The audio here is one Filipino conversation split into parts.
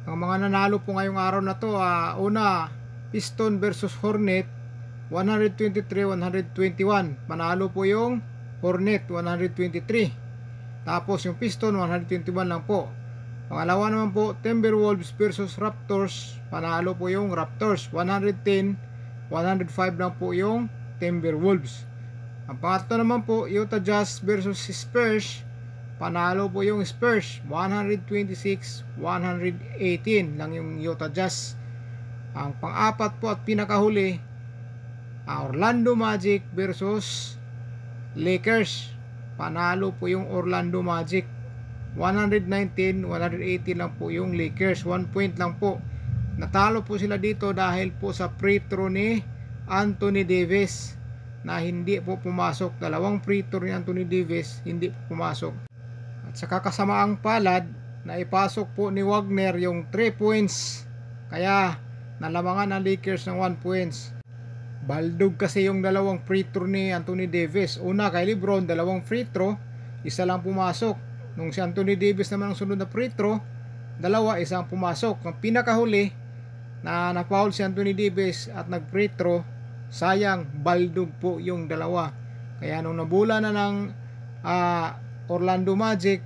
Ang mga nanalo po ngayong araw na to, una, Piston versus Hornet, 123-121. Panalo po yung Hornet, 123. Tapos yung Piston, 121 lang po. Pangalawa naman po, Timberwolves versus Raptors. Panalo po yung Raptors, 110. 105 lang po yung Timberwolves. Ang pangatlo naman po, Utah Jazz versus Spurs. Panalo po yung Spurs, 126-118 lang yung Utah Jazz. Ang pang-apat po at pinakahuli, Orlando Magic versus Lakers. Panalo po yung Orlando Magic, 119-118 lang po yung Lakers. 1 point lang po. Natalo po sila dito dahil po sa free throw ni Anthony Davis na hindi po pumasok. Dalawang free throw ni Anthony Davis hindi po pumasok. At sa kakasamaang palad, na ipasok po ni Wagner yung 3 points. Kaya nalamangan ang Lakers ng 1 points. Baldog kasi yung dalawang free throw ni Anthony Davis. Una kay LeBron, dalawang free throw, isa lang pumasok. Nung si Anthony Davis naman ang sunod na free throw, dalawa, isang pumasok. Ang pinakahuli na na-foul si Anthony Davis at nag-free throw, sayang, baldog po yung dalawa. Kaya nung nabula na ng Orlando Magic,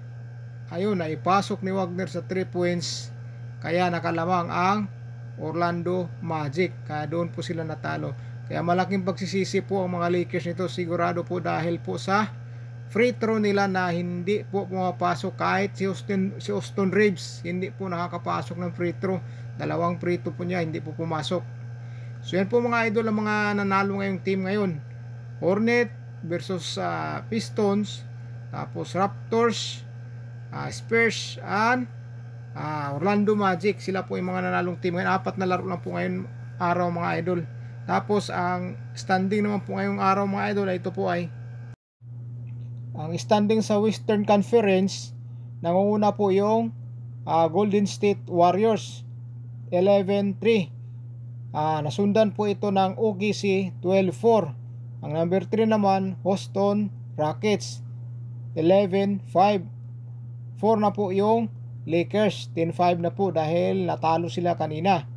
ayun, naipasok ni Wagner sa 3 points, kaya nakalamang ang Orlando Magic. Kaya doon po sila natalo. Kaya malaking pagsisisi po ang mga Lakers nito, sigurado po, dahil po sa free throw nila na hindi po pumapasok. Kahit si Austin Reeves hindi po nakakapasok ng free throw. Dalawang free throw po niya, hindi po pumasok. So yan po mga idol ang mga nanalo ngayong team ngayon. Hornet versus Pistons, tapos Raptors, Spurs, and Orlando Magic. Sila po yung mga nanalong team ngayon. 4 na laro lang po ngayon araw mga idol. Tapos ang standing naman po ngayong araw mga idol, ito po ay ang standing sa Western Conference. Nangunguna po yung Golden State Warriors, 11-3. Nasundan po ito ng OKC, 12-4. Ang number 3 naman, Houston Rockets, 11-5. 4 na po yung Lakers, 10-5 na po dahil natalo sila kanina.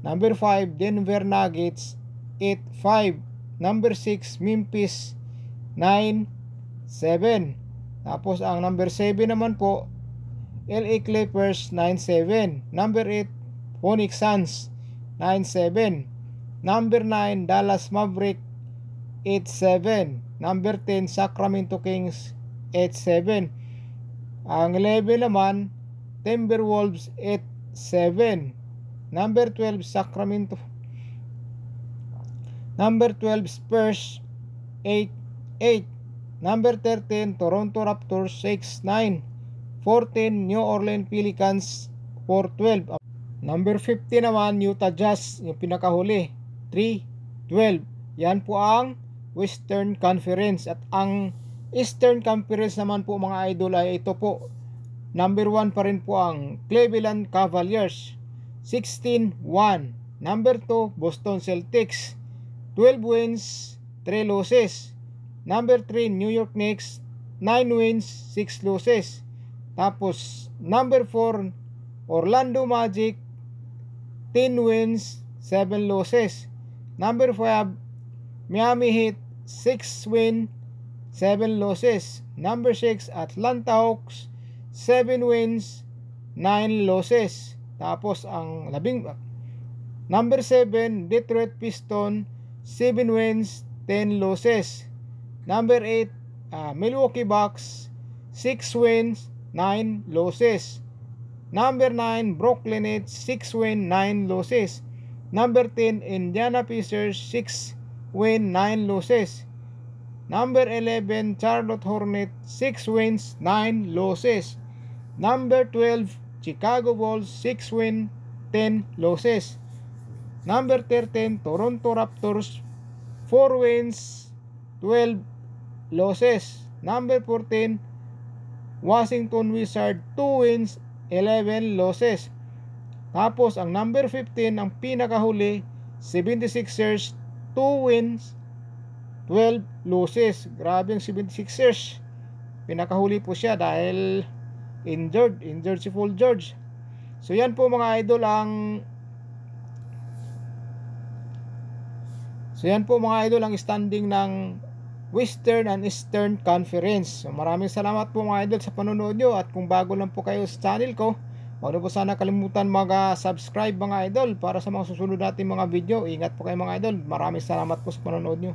Number 5, Denver Nuggets, 8-5. Number 6, Memphis, 9-7. Tapos ang number 7 naman po, LA Clippers, 9-7. Number 8, Phoenix Suns, 9-7. Number 9, Dallas Maverick, 8-7. Number 10, Sacramento Kings, 8-7. Ang 11 naman, Timberwolves, 8-7. Number 12, Sacramento. Number 12, Spurs, 8-8. Number 13, Toronto Raptors, 6-9. 14, New Orleans Pelicans, 4-12. Number 15 naman, Utah Jazz, yung pinakahuli, 3-12. Yan po ang Western Conference. At ang Eastern Conference naman po mga idol ay ito po. Number 1 pa rin po ang Cleveland Cavaliers, 16-1. Number 2, Boston Celtics, 12 wins, 3 losses. Number 3, New York Knicks, 9 wins, 6 losses. Tapos number 4, Orlando Magic, 10 wins, 7 losses. Number 5, Miami Heat, 6 wins, 7 losses. Number 6, Atlanta Hawks, 7 wins, 9 losses. Tapos ang number 7, Detroit Pistons, 7 wins, 10 losses. Number 8, Milwaukee Bucks, 6 wins, 9 losses. Number 9, Brooklyn Nets, 6 wins, 9 losses. Number 10, Indiana Pacers, 6 wins, 9 losses. Number 11, Charlotte Hornets, 6 wins, 9 losses. Number 12, Chicago Bulls, 6 wins, 10 losses. Number 13, Toronto Raptors, 4 wins, 12 losses. Number 14, Washington Wizards, 2 wins, 11 losses. Tapos ang number 15, ang pinakahuli, 76ers, 2 wins, 12 losses. Grabe ang 76ers. Pinakahuli po siya dahil injured si Paul George. So yan po mga idol ang standing ng Western and Eastern Conference. So maraming salamat po mga idol sa panonood nyo, at kung bago lang po kayo sa channel ko, huwag na po sana kalimutan mag-subscribe mga idol para sa mga susunod natin mga video. Ingat po kayo mga idol. Maraming salamat po sa panonood nyo.